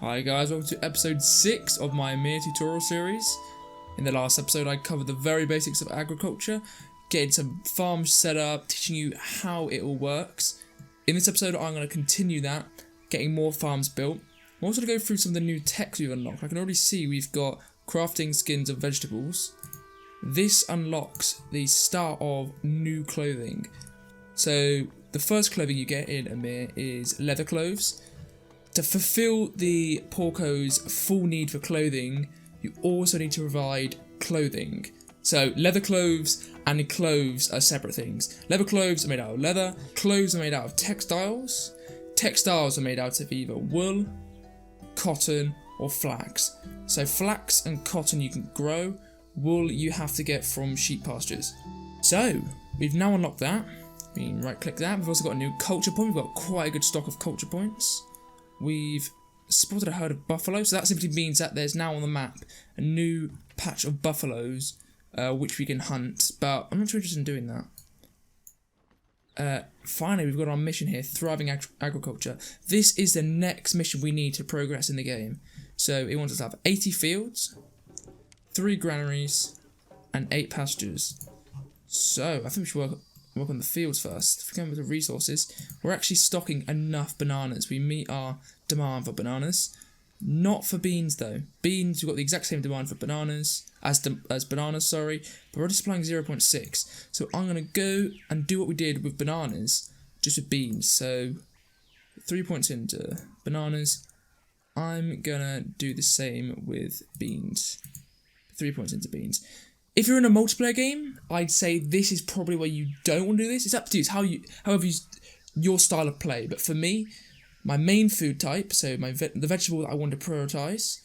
Hi guys, welcome to episode 6 of my Ymir tutorial series. In the last episode I covered the very basics of agriculture, getting some farms set up, teaching you how it all works. In this episode I'm going to continue that, getting more farms built. I'm also going to go through some of the new techs we've unlocked. I can already see we've got crafting skins of vegetables. This unlocks the start of new clothing. So the first clothing you get in Ymir is leather clothes. To fulfill the Porco's full need for clothing, you also need to provide clothing. So leather clothes and clothes are separate things. Leather clothes are made out of leather, clothes are made out of textiles. Textiles are made out of either wool, cotton or flax. So flax and cotton you can grow, wool you have to get from sheep pastures. So we've now unlocked that. We can right click that. We've also got a new culture point. We've got quite a good stock of culture points. We've spotted a herd of buffalo, so that simply means that there's now on the map a new patch of buffaloes which we can hunt, but I'm not too interested in doing that. Finally, we've got our mission here, Thriving Agriculture. This is the next mission we need to progress in the game. So it wants us to have 80 fields, 3 granaries, and 8 pastures. So I think we should work on the fields first. If we come with the resources, we're actually stocking enough bananas. We meet our demand for bananas. Not for beans though. Beans, we've got the exact same demand for bananas as bananas, sorry, but we're already supplying 0.6. So I'm going to go and do what we did with bananas, just with beans. So 3 points into bananas. I'm going to do the same with beans. 3 points into beans. If you're in a multiplayer game, I'd say this is probably where you don't want to do this. It's up to you. It's however your style of play. But for me, my main food type, so the vegetable that I want to prioritize,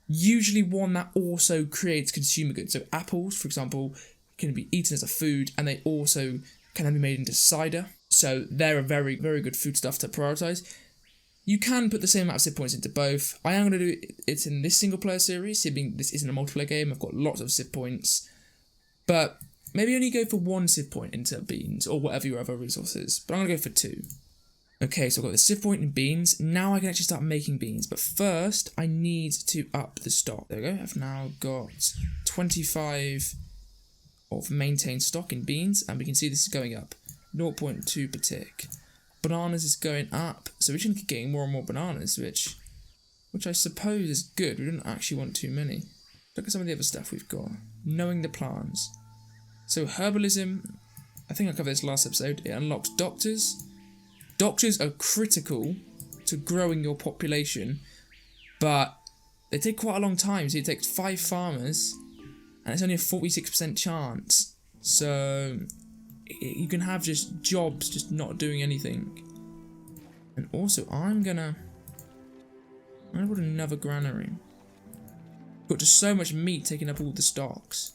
usually one that also creates consumer goods. So apples, for example, can be eaten as a food, and they also can then be made into cider. So they're a very, very good food stuff to prioritize. You can put the same amount of civ points into both. I am going to do it in this single player series, being this isn't a multiplayer game. I've got lots of civ points, but maybe only go for 1 civ point into beans or whatever your other resource is. But I'm going to go for 2. Okay, so I've got the civ point in beans. Now I can actually start making beans, but first I need to up the stock. There we go. I've now got 25 of maintained stock in beans, and we can see this is going up 0.2 per tick. Bananas is going up, so we're just going to keep getting more and more bananas, which I suppose is good. We don't actually want too many. Look at some of the other stuff we've got. Knowing the plants. So herbalism, I think I covered this last episode, it unlocks doctors. Doctors are critical to growing your population, but they take quite a long time. So it takes 5 farmers, and it's only a 46% chance. So you can have just jobs just not doing anything. And also I'm gonna put another granary. Got just so much meat taking up all the stocks.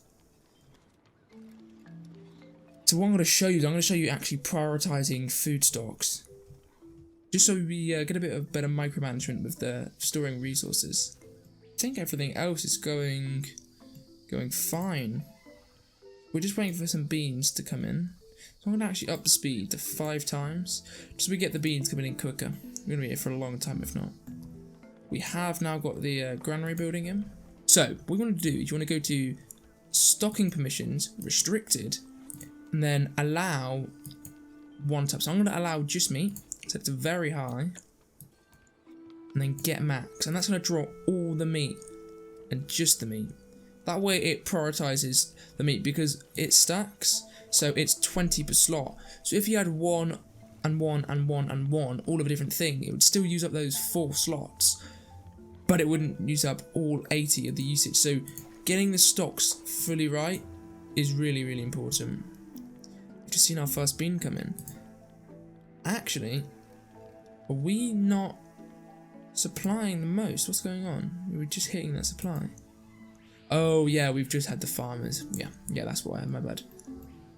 So what I'm going to show you is I'm going to show you actually prioritizing food stocks, just so we get a bit of better micromanagement with the storing resources. I think everything else is going fine. We're just waiting for some beans to come in. So I'm going to actually up the speed to 5 times, just so we get the beans coming in quicker. We're going to be here for a long time if not. We have now got the granary building in. So what we want to do is you want to go to stocking permissions, restricted, and then allow 1 type. So I'm going to allow just meat, set to very high, and then get max. And that's going to draw all the meat and just the meat. That way it prioritizes the meat because it stacks. So it's 20 per slot. So if you had 1 and 1 and 1 and 1, all of a different thing, it would still use up those 4 slots. But it wouldn't use up all 80 of the usage. So getting the stocks fully right is really, really important. We've just seen our first bean come in. Actually, are we not supplying the most? What's going on? We were just hitting that supply. Oh yeah, we've just had the farmers. Yeah, that's why, my bad.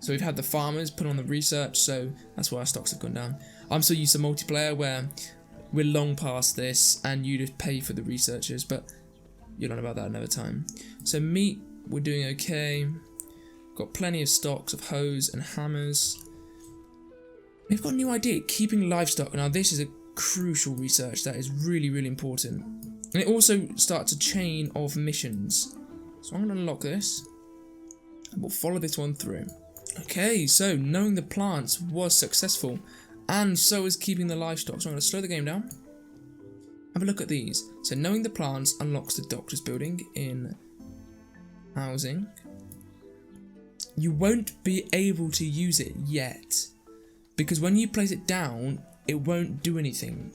So we've had the farmers put on the research, so that's why our stocks have gone down. I'm so used to multiplayer where we're long past this and you just pay for the researchers, but you'll learn about that another time. So meat, we're doing okay. Got plenty of stocks of hoes and hammers. We've got a new idea, keeping livestock. Now this is a crucial research that is really, really important. And it also starts a chain of missions. So I'm going to unlock this. And we'll follow this one through. Okay, so knowing the plants was successful. And so is keeping the livestock. So I'm going to slow the game down. Have a look at these. So knowing the plants unlocks the doctor's building in housing. You won't be able to use it yet. Because when you place it down, it won't do anything.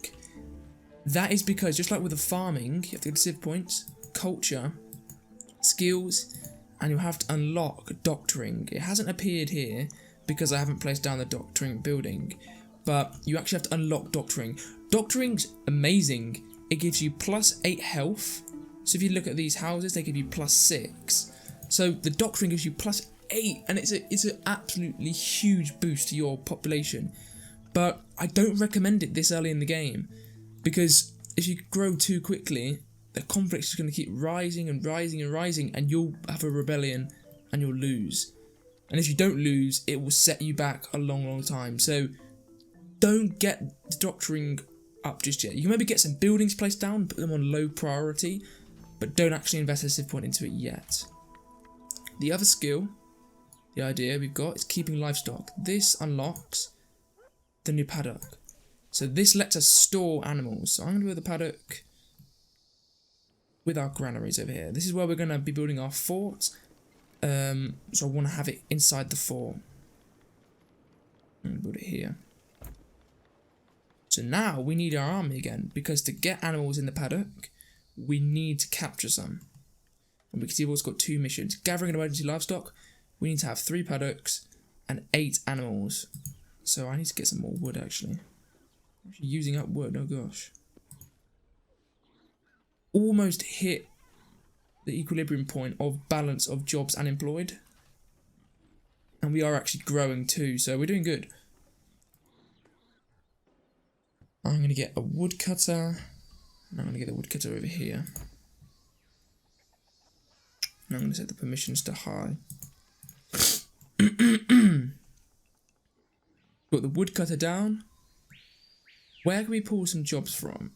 That is because, just like with the farming, you have to get civ points, culture, skills, and you'll have to unlock doctoring. It hasn't appeared here because I haven't placed down the doctoring building, but you actually have to unlock doctoring. Doctoring's amazing. It gives you +8 health. So if you look at these houses, they give you +6. So the doctoring gives you +8, and it's an absolutely huge boost to your population. But I don't recommend it this early in the game, because if you grow too quickly, the conflict is going to keep rising and rising and rising, and you'll have a rebellion and you'll lose. And if you don't lose, it will set you back a long, long time. So don't get the doctoring up just yet. You can maybe get some buildings placed down, put them on low priority, but don't actually invest a civ point into it yet. The other skill, the idea we've got, is keeping livestock. This unlocks the new paddock. So this lets us store animals. So I'm going to build the paddock with our granaries over here. This is where we're going to be building our fort. So I want to have it inside the fort. I'm going to build it here. So now we need our army again, because to get animals in the paddock, we need to capture some. And we can see we've also got 2 missions. Gathering emergency livestock, we need to have 3 paddocks and 8 animals. So I need to get some more wood actually. I'm actually using up wood, oh gosh. Almost hit the equilibrium point of balance of jobs and employed. And we are actually growing too, so we're doing good. I'm going to get a woodcutter. And I'm going to get the woodcutter over here. And I'm going to set the permissions to high. Got the woodcutter down. Where can we pull some jobs from?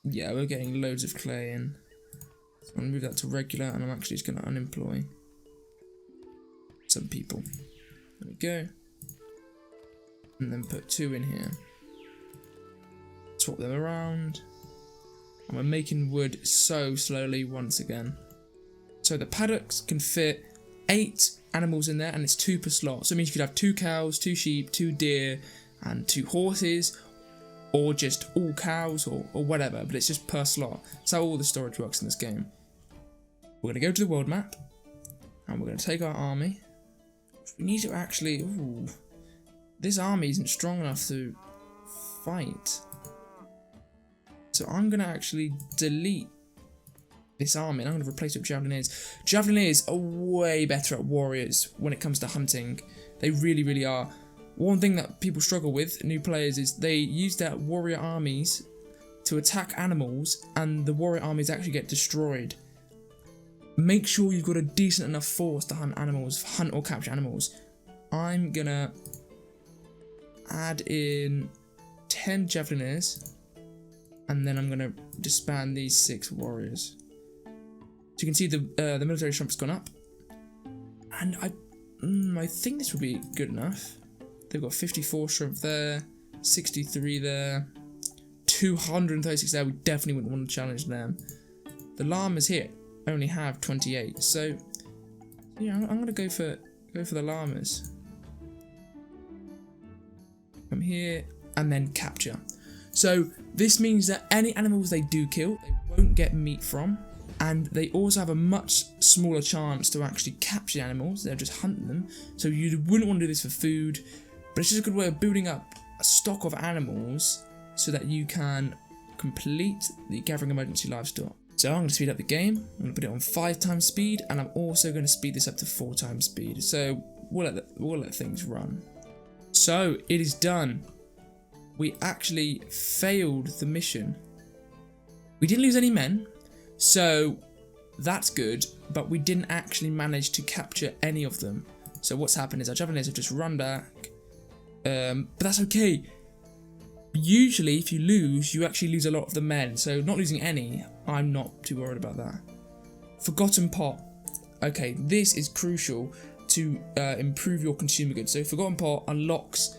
Yeah, we're getting loads of clay in. So I'm going to move that to regular, and I'm actually just going to unemploy some people. There we go. And then put 2 in here. Swap them around. And we're making wood so slowly once again. So the paddocks can fit 8 animals in there, and it's 2 per slot. So it means you could have 2 cows, 2 sheep, 2 deer, and 2 horses, or just all cows, or whatever, but it's just per slot. That's how all the storage works in this game. We're going to go to the world map, and we're going to take our army. We need to actually... Ooh, this army isn't strong enough to fight. So I'm going to actually delete this army, and I'm going to replace it with Javelineers. Javelineers are way better at warriors when it comes to hunting. They really, really are. One thing that people struggle with, new players, is they use their warrior armies to attack animals, and the warrior armies actually get destroyed. Make sure you've got a decent enough force to hunt animals, hunt or capture animals. I'm going to add in 10 Javelineers, and then I'm going to disband these 6 warriors. So you can see the military strength's gone up. And I think this would be good enough. They've got 54 strength there, 63 there, 236 there. We definitely wouldn't want to challenge them. The llamas here only have 28. So yeah, I'm going to go for the llamas. Come here and then capture. So this means that any animals they do kill, they won't get meat from, and they also have a much smaller chance to actually capture the animals. They'll just hunt them. So you wouldn't want to do this for food, but it's just a good way of building up a stock of animals so that you can complete the gathering emergency livestock. So I'm going to speed up the game. I'm going to put it on 5 times speed, and I'm also going to speed this up to 4 times speed. So we'll let things run. So it is done. We actually failed the mission. We didn't lose any men, so that's good, but we didn't actually manage to capture any of them. So what's happened is our Javelineers have just run back, but that's okay. Usually, if you lose, you actually lose a lot of the men. So not losing any, I'm not too worried about that. Forgotten pot. Okay, this is crucial to improve your consumer goods. So Forgotten pot unlocks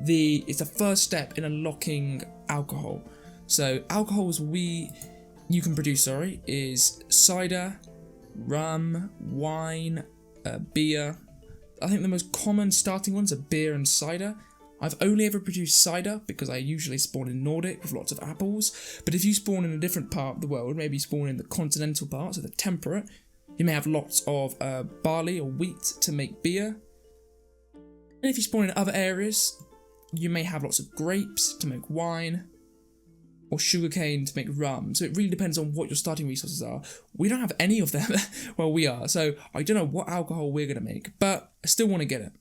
it's the first step in unlocking alcohol. So alcohols you can produce, is cider, rum, wine, beer. I think the most common starting ones are beer and cider. I've only ever produced cider because I usually spawn in Nordic with lots of apples. But if you spawn in a different part of the world, maybe spawn in the continental part, so the temperate, you may have lots of barley or wheat to make beer. And if you spawn in other areas, you may have lots of grapes to make wine, or sugarcane to make rum. So it really depends on what your starting resources are. We don't have any of them. Well, we are. So I don't know what alcohol we're going to make, but I still want to get it.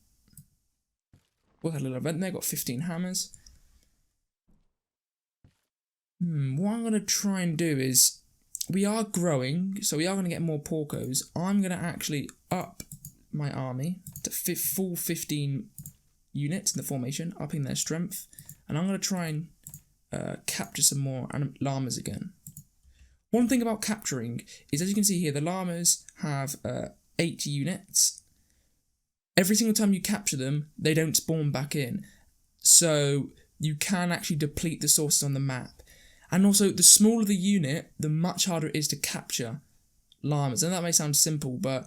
We had a little event there, got 15 hammers. What I'm going to try and do is, we are growing, so we are going to get more porcos. I'm going to actually up my army to full 15 units in the formation, upping their strength. And I'm going to try and capture some more llamas again. One thing about capturing is, as you can see here, the llamas have 8 units. Every single time you capture them, they don't spawn back in. So you can actually deplete the sources on the map. And also, the smaller the unit, the much harder it is to capture llamas. And that may sound simple, but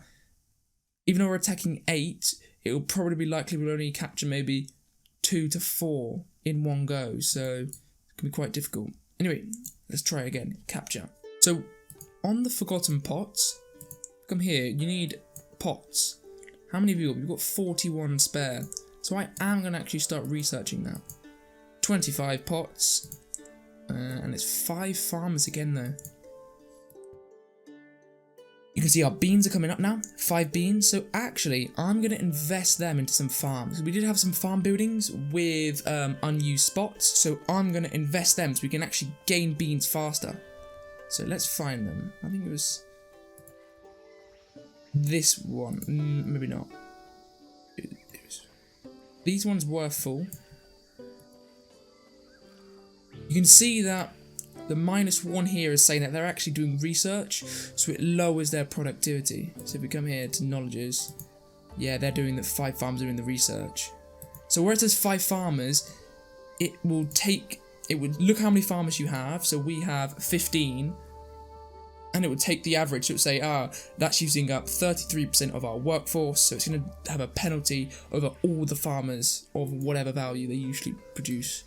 even though we're attacking 8, it will probably be likely we'll only capture maybe 2 to 4 in one go. So it can be quite difficult. Anyway, let's try again. Capture. So on the Forgotten pots, come here, you need pots. How many have you got? We've got 41 spare. So I am going to actually start researching that. 25 pots. And it's 5 farmers again though. You can see our beans are coming up now. 5 beans. So actually, I'm going to invest them into some farms. We did have some farm buildings with unused spots. So I'm going to invest them so we can actually gain beans faster. So let's find them. I think it was this one. Maybe not. These ones were full. You can see that the -1 here is saying that they're actually doing research, so it lowers their productivity. So if we come here to knowledges, yeah, they're doing 5 farmers are doing the research. So where it says 5 farmers, it would look how many farmers you have. So we have 15, and it would take the average. So it would say, that's using up 33% of our workforce. So it's going to have a penalty over all the farmers of whatever value they usually produce.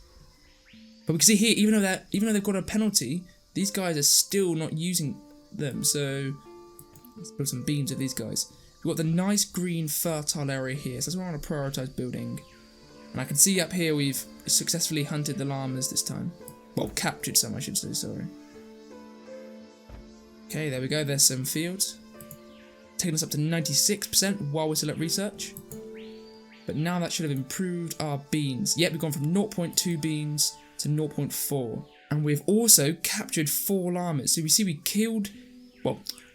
But we can see here, even though they've got a penalty, these guys are still not using them. So let's build some beans with these guys. We've got the nice green fertile area here, so that's what I want to prioritise building. And I can see up here we've successfully hunted the llamas this time. Well, captured some, I should say, sorry. Okay, there we go, there's some fields. Taking us up to 96% while we're still at research. But now that should have improved our beans. Yep, we've gone from 0.2 beans to 0.4, and we've also captured 4 llamas. So we see we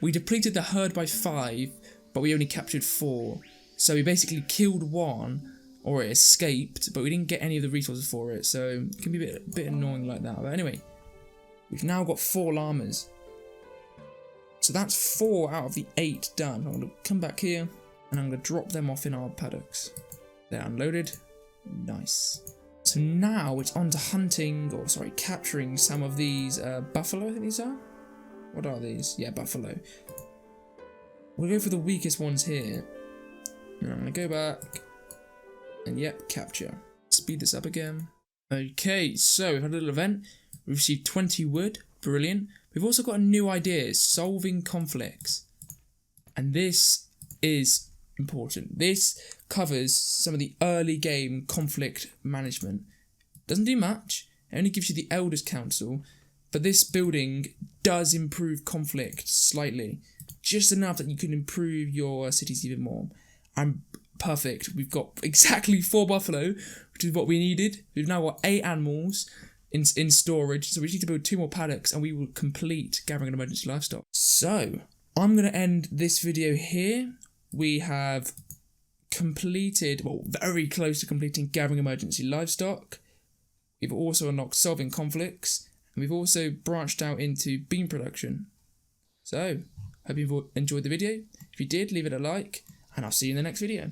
depleted the herd by 5, but we only captured 4. So we basically killed 1, or it escaped, but we didn't get any of the resources for it. So it can be a bit annoying like that. But anyway, we've now got 4 llamas. So that's 4 out of the 8 done. I'm going to come back here, and I'm going to drop them off in our paddocks. They're unloaded. Nice. So now it's on to capturing some of these buffalo, I think these are? What are these? Yeah, buffalo. We'll go for the weakest ones here. And I'm going to go back. And yep, capture. Speed this up again. Okay, so we've had a little event. We've received 20 wood. Brilliant. We've also got a new idea, solving conflicts. And this is important. This covers some of the early game conflict management. Doesn't do much, it only gives you the Elders Council, but this building does improve conflict slightly, just enough that you can improve your cities even more. And perfect, we've got exactly 4 buffalo, which is what we needed. We've now got 8 animals in storage, so we just need to build 2 more paddocks and we will complete gathering an emergency livestock. So, I'm going to end this video here. We have completed, very close to completing gathering emergency livestock. We've also unlocked solving conflicts, and we've also branched out into bean production. So, hope you've enjoyed the video. If you did, leave it a like, and I'll see you in the next video.